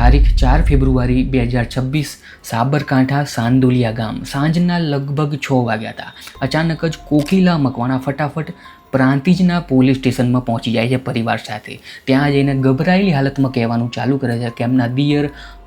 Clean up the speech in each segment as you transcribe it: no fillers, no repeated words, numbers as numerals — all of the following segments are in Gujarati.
તારીખ 4 ફેબ્રુઆરી 2026 સાબરકાંઠા સાંદોલિયા ગામ સાંજના લગભગ 6 વાગ્યા હતા. અચાનક જ કોકિલા મકવાણા ફટાફટ પ્રાંતિજના પોલીસ સ્ટેશનમાં પહોંચી જાય છે પરિવાર સાથે. ત્યાં જઈને ગભરાયેલી હાલતમાં કહેવાનું ચાલુ કરે છે કે એમના દિયર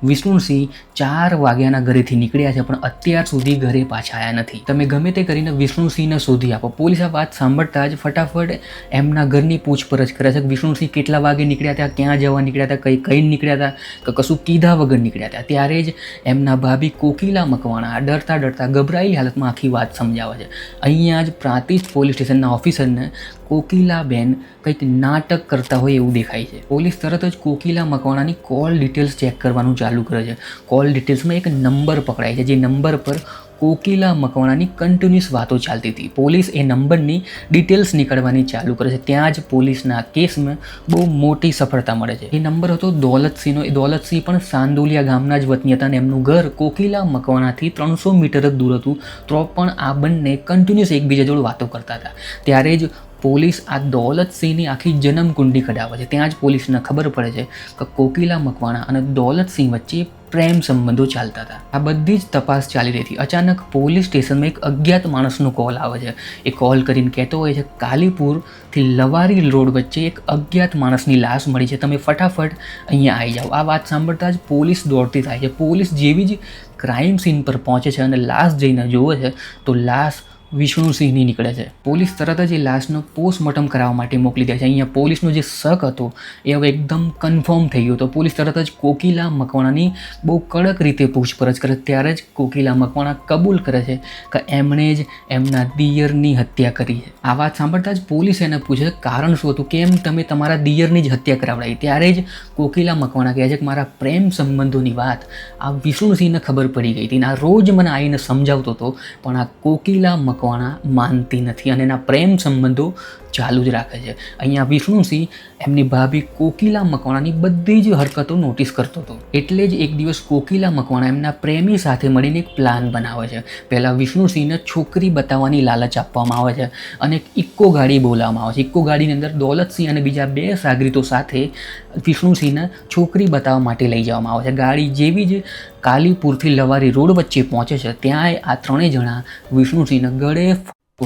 વિષ્ણુસિંહ 4 વાગ્યાના ઘરેથી નીકળ્યા છે પણ અત્યાર સુધી ઘરે પાછા આવ્યા નથી. તમે ગમે તે કરીને વિષ્ણુસિંહને શોધી આપો. પોલીસ આ વાત સાંભળતા જ ફટાફટ એમના ઘરની પૂછપરછ કરે છે કે વિષ્ણુસિંહ કેટલા વાગે નીકળ્યા હતા, ક્યાં જવા નીકળ્યા હતા, કઈ નીકળ્યા હતા, કે કશું કીધા વગર નીકળ્યા હતા. ત્યારે જ એમના ભાભી કોકિલા મકવાણા ડરતા ગભરાયેલી હાલતમાં આખી વાત સમજાવે છે. અહીંયા જ પ્રાંતિજ પોલીસ સ્ટેશનના ઓફિસરને કોકિલાબેન કંઈક નાટક કરતા હોય એવું દેખાય છે. પોલીસ તરત જ કોકિલા મકવાણાની કોલ ડિટેલ્સ ચેક કરવાનું ચાલુ કરે છે. કોલ ડિટેલ્સમાં એક નંબર પકડાય છે, જે નંબર પર કોકિલા મકવાણાની કન્ટિન્યુઅસ વાતો ચાલતી હતી. પોલીસ એ નંબરની ડિટેલ્સ નીકળવાની ચાલુ કરે છે. ત્યાં જ પોલીસના કેસમાં બહુ મોટી સફળતા મળે છે. એ નંબર હતો દોલતસિંહનો. એ દોલતસિંહ પણ સાંદોલિયા ગામના જ વતની હતા અને એમનું ઘર કોકિલા મકવાણાથી 300 મીટર જ દૂર હતું. તો પણ આ બંને કન્ટિન્યુઅસ એકબીજા જોડે વાતો કરતા હતા. ત્યારે જ પોલીસ આ દોલતસિંહની આખી જન્મકુંડલી કઢાવે છે. ત્યાં જ પોલીસને ખબર પડે છે કે કોકિલા મકવાણા અને દોલતસિંહ વચ્ચે પ્રેમ સંબંધો ચાલતા હતા. આ બધી જ તપાસ ચાલી રહી હતી. અચાનક પોલીસ સ્ટેશનમાં એક અજ્ઞાત માણસનો કોલ આવે છે. એ કોલ કરીને કહેતો હોય છે કાલીપુરથી લવારી રોડ વચ્ચે એક અજ્ઞાત માણસની લાશ મળી છે, તમે ફટાફટ અહીંયા આવી જાઓ. આ વાત સાંભળતા જ પોલીસ દોડતી થાય છે. પોલીસ જેવી જ ક્રાઇમ સીન પર પહોંચે છે અને લાશ જઈને જોવે છે તો લાશ વિષ્ણુસિંહની નીકળે છે. પોલીસ તરત જ એ લાશનો પોસ્ટમોર્ટમ કરાવવા માટે મોકલી દે છે. અહીંયા પોલીસનો જે શક હતો એ હવે એકદમ કન્ફર્મ થઈ ગયો હતો. પોલીસ તરત જ કોકિલા મકવાણાની બહુ કડક રીતે પૂછપરછ કરે. ત્યારે જ કોકિલા મકવાણા કબૂલ કરે છે કે એમણે જ એમના દિયરની હત્યા કરી છે. આ વાત સાંભળતા જ પોલીસ એને પૂછે કારણ શું હતું, કેમ તમે તમારા દિયરની જ હત્યા કરાવડાવી. ત્યારે જ કોકિલા મકવાણા કહે છે કે મારા પ્રેમ સંબંધોની વાત આ વિષ્ણુસિંહને ખબર પડી ગઈ હતી. આ રોજ મને આવીને સમજાવતો હતો પણ આ કોકિલા મકવાણા માનતી નથી અને એના પ્રેમ સંબંધો ચાલુ જ રાખે છે. અહીંયા વિષ્ણુસિંહ એમની ભાભી કોકિલા મકવાણાની બધી જ હરકતો નોટિસ કરતો હતો. એટલે જ એક દિવસ કોકિલા મકવાણા એમના પ્રેમી સાથે મળીને એક પ્લાન બનાવે છે. પહેલાં વિષ્ણુસિંહને છોકરી બતાવવાની લાલચ આપવામાં આવે છે અને એક ઇક્કો ગાડી બોલાવવામાં આવે છે. ઇક્કો ગાડીની અંદર દોલતસિંહ અને બીજા 2 સાગરીતો સાથે વિષ્ણુસિંહને છોકરી બતાવવા માટે લઈ જવામાં આવે છે. ગાડી જેવી જ કાલીપુરથી લવારી રોડ વચ્ચે પહોંચે છે ત્યાં આ 3 જણા વિષ્ણુસિંહને ગળે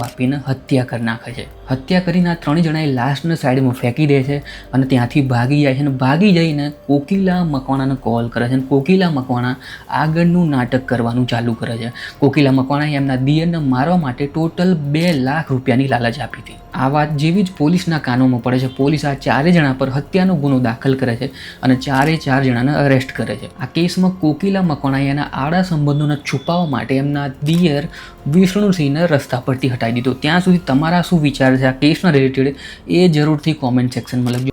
આપીને હત્યા કરી નાખે છે. હત્યા કરીને આ 3 જણાએ લાશને સાઈડમાં ફેંકી દે છે અને ત્યાંથી ભાગી જાય છે. અને ભાગી જઈને કોકિલા મકવાણાને કોલ કરે છે અને કોકિલા મકવાણા આગળનું નાટક કરવાનું ચાલુ કરે છે. કોકિલા મકવાણાએ એમના દિયરને મારવા માટે ટોટલ 2 લાખ રૂપિયાની લાલચ આપી હતી. આ વાત જેવી જ પોલીસના કાનોમાં પડે છે, પોલીસ આ 4 જણા પર હત્યાનો ગુનો દાખલ કરે છે અને 4 જણાને અરેસ્ટ કરે છે. આ કેસમાં કોકિલા મકવાણાએ એના આડા સંબંધોને છુપાવવા માટે એમના દિયર વિષ્ણુસિંહને રસ્તા પરથી હટાવી દીધો. ત્યાં સુધી તમારા શું વિચાર છે આ કેસના રિલેટેડ એ જરૂરથી કોમેન્ટ સેક્શનમાં લખજો.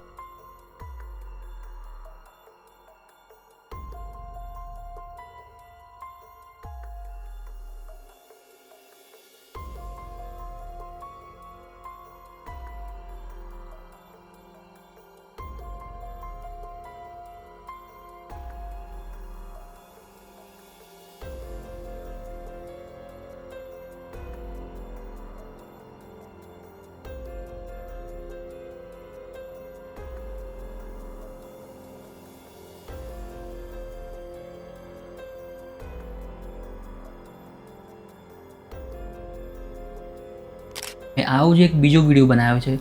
આવો જ એક બીજો વિડીયો બનાવ્યો છે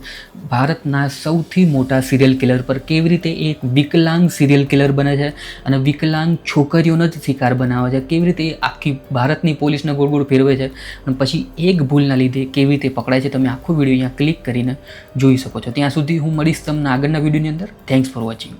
ભારતના સૌથી મોટા સિરિયલ કિલર પર. કેવી રીતે એક વિકલાંગ સિરિયલ કિલર બને છે અને વિકલાંગ છોકરીઓનો જ શિકાર બનાવે છે. કેવી રીતે આખી ભારતની પોલીસને ગોળ ગોળ ફેરવે છે અને પછી એક ભૂલના લીધે કેવી રીતે પકડાય છે. તમે આખો વિડીયો અહીંયા ક્લિક કરીને જોઈ શકો છો. ત્યાં સુધી હું મળીશ તમને આગળના વિડીયોની અંદર. Thanks for watching.